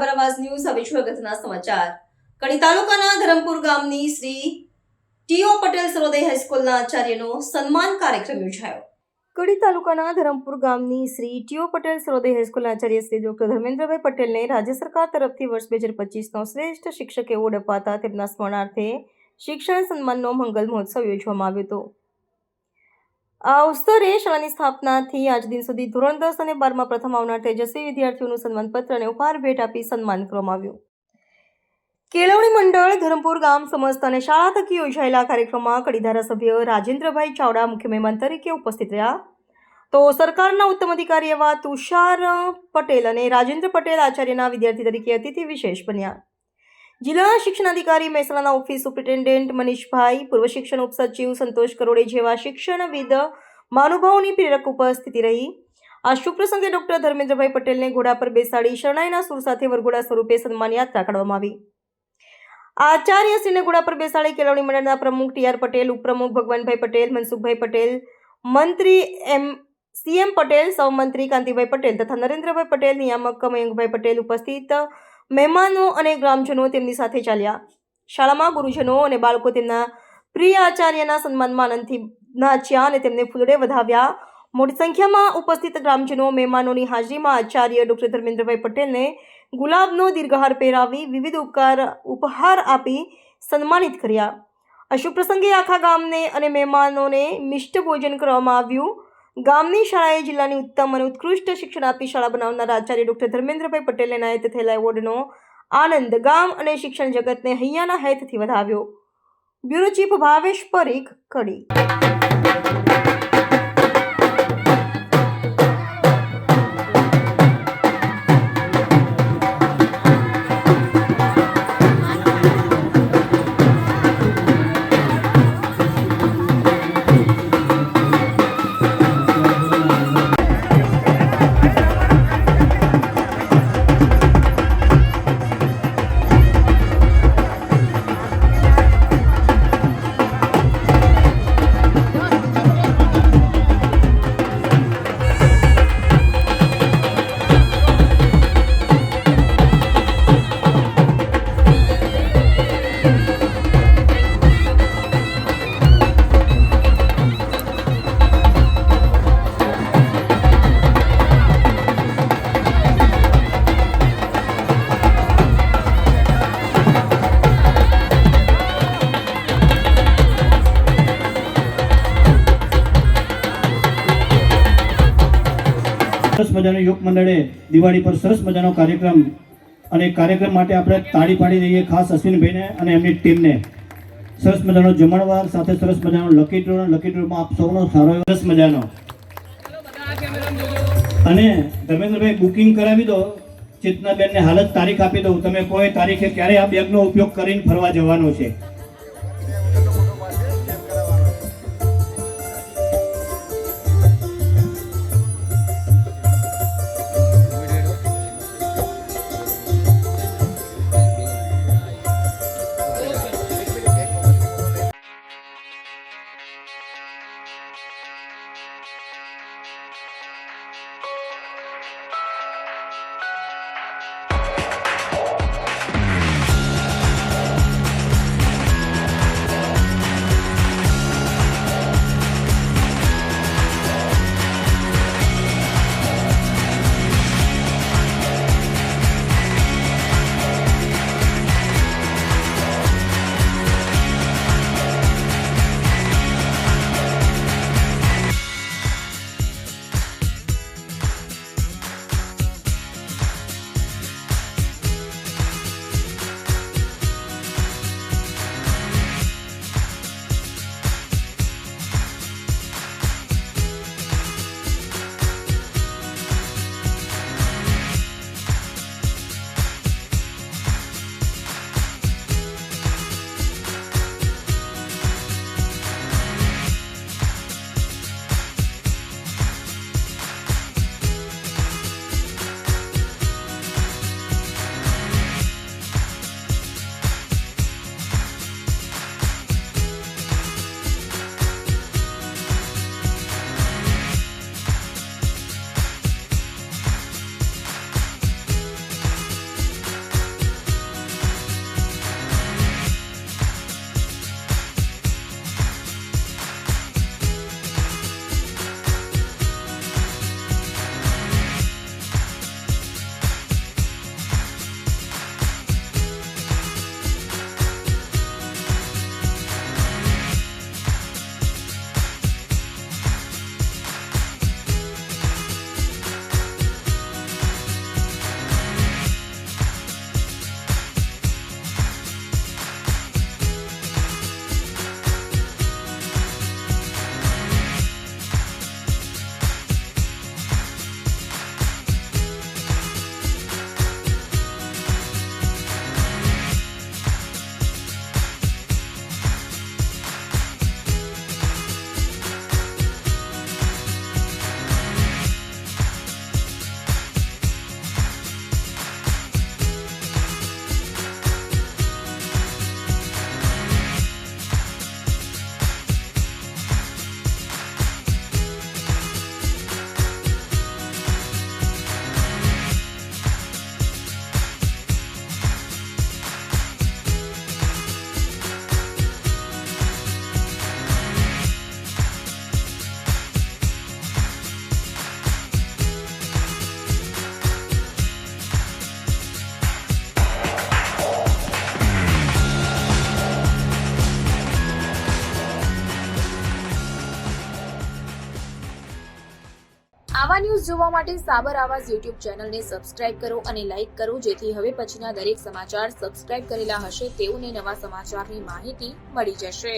ખબર આવાજ ન્યૂઝ હવે છું અગત્યના સમાચાર। કડી તાલુકાના ધરમપુર ગામની શ્રી ટીઓ પટેલ સર્વોદય હાઈસ્કૂલના આચાર્યનો સન્માન કાર્યક્રમ યોજાયો। કડી તાલુકાના ધરમપુર ગામની Shri to Patel Sarvodaya હાઈસ્કૂલના Acharya Shri doctor Dharmendrabhai પટેલને રાજ્ય સરકાર તરફથી વર્ષ 2025નો શ્રેષ્ઠ શિક્ષક એવોર્ડ અપાતા તેમના સ્મરણાર્થે શિક્ષણ સન્માનનો મંગલ મહોત્સવ યોજવામાં આવ્યો હતો। આ અવસરે શાળાની સ્થાપનાથી આજ દિન સુધી ધોરણ 10 અને 12માં પ્રથમ આવનાર તેજસ્વી વિદ્યાર્થીઓનું સન્માનપત્ર અને ઉપહાર ભેટ આપી સન્માન કરવામાં આવ્યું। કેળવણી મંડળ ધરમપુર ગામ સમસ્ત અને શાળા થકી યોજાયેલા કાર્યક્રમમાં કડી ધારાસભ્ય રાજેન્દ્રભાઈ ચાવડા મુખ્ય મહેમાન તરીકે ઉપસ્થિત રહ્યા, તો સરકારના ઉત્તમ અધિકારી એવા તુષાર પટેલ અને રાજેન્દ્ર પટેલ આચાર્યના વિદ્યાર્થી તરીકે અતિથિ વિશેષ બન્યા। જિલ્લા શિક્ષણાધિકારી મહેસાણા ઓફિસ સુપ્રિન્ટેન્ડન્ટ મનીષભાઈ, પૂર્વ શિક્ષણ ઉપસચિવ સંતોષ કરોડે જેવા શિક્ષણવિદ મહાનુભાવોની પ્રેરક ઉપસ્થિતિ રહી। આ શુભ પ્રસંગે ડોક્ટર ધર્મેન્દ્રભાઈ પટેલને ઘોડા પર બેસાડી શરણાઈના સુર સાથે વરઘોડા સ્વરૂપે સન્માન યાત્રા કાઢવામાં આવી। આચાર્યશ્રીને ઘોડા પર બેસાડી કેળવણી મંડળના પ્રમુખ ટી.આર. પટેલ, ઉપપ્રમુખ ભગવાનભાઈ પટેલ, મનસુખભાઈ પટેલ, મંત્રી સીએમ પટેલ, સહમંત્રી કાંતિભાઈ પટેલ તથા નરેન્દ્રભાઈ પટેલ, નિયામક મયંકભાઈ પટેલ ઉપસ્થિત મહેમાનો અને ગ્રામજનો તેમની સાથે ચાલ્યા। શાળામાં ગુરુજનો અને બાળકો તેમના પ્રિય આચાર્યના સન્માનમાં આનંદથી નાચ્યા અને તેમને ફૂલડે વધાવ્યા। મોટી સંખ્યામાં ઉપસ્થિત ગ્રામજનો મહેમાનોની હાજરીમાં આચાર્ય ડોક્ટર ધર્મેન્દ્રભાઈ પટેલને ગુલાબનો દીર્ઘહાર પહેરાવી વિવિધ ઉપહાર આપી સન્માનિત કર્યા। આ શુભ પ્રસંગે આખા ગામને અને મહેમાનોને મિષ્ટ ભોજન કરવામાં આવ્યું। ગામની શાળાએ જિલ્લાની ઉત્તમ અને ઉત્કૃષ્ટ શિક્ષણ આપી શાળા બનાવનાર આચાર્ય ડોક્ટર ધર્મેન્દ્રભાઈ પટેલને એનાયત થયેલા એવોર્ડનો આનંદ ગામ અને શિક્ષણ જગતને હૈયાના હેતથી વધાવ્યો। બ્યુરો ચીફ ભાવેશ પરીખ, કડી। સરસ મજાનો યોગ મંડળે દિવાળી પર સરસ મજાનો કાર્યક્રમ, અને કાર્યક્રમ માટે આપણે તાળી પાડી દઈએ ખાસ અશ્વિનભાઈને અને એમની ટીમને। સરસ મજાનો જમણવાર સાથે સરસ મજાનો લકી ડ્રોમાં આપ સૌનો સારો સરસ મજાનો, અને ધર્મેન્દ્રભાઈ બુકિંગ કરાવી દો, ચેતનાબેનને હાલ જ તારીખ આપી દો, તમે કોઈ તારીખે ક્યારે આ બેગનો ઉપયોગ કરીને ફરવા જવાનો છે। આવા ન્યૂઝ જોવા માટે સાબર આવાઝ યુટ્યુબ ચેનલને સબસ્ક્રાઇબ કરો અને લાઇક કરો, જેથી હવે પછીના દરેક સમાચાર સબસ્ક્રાઇબ કરેલા હશે તેઓને નવા સમાચારની માહિતી મળી જશે.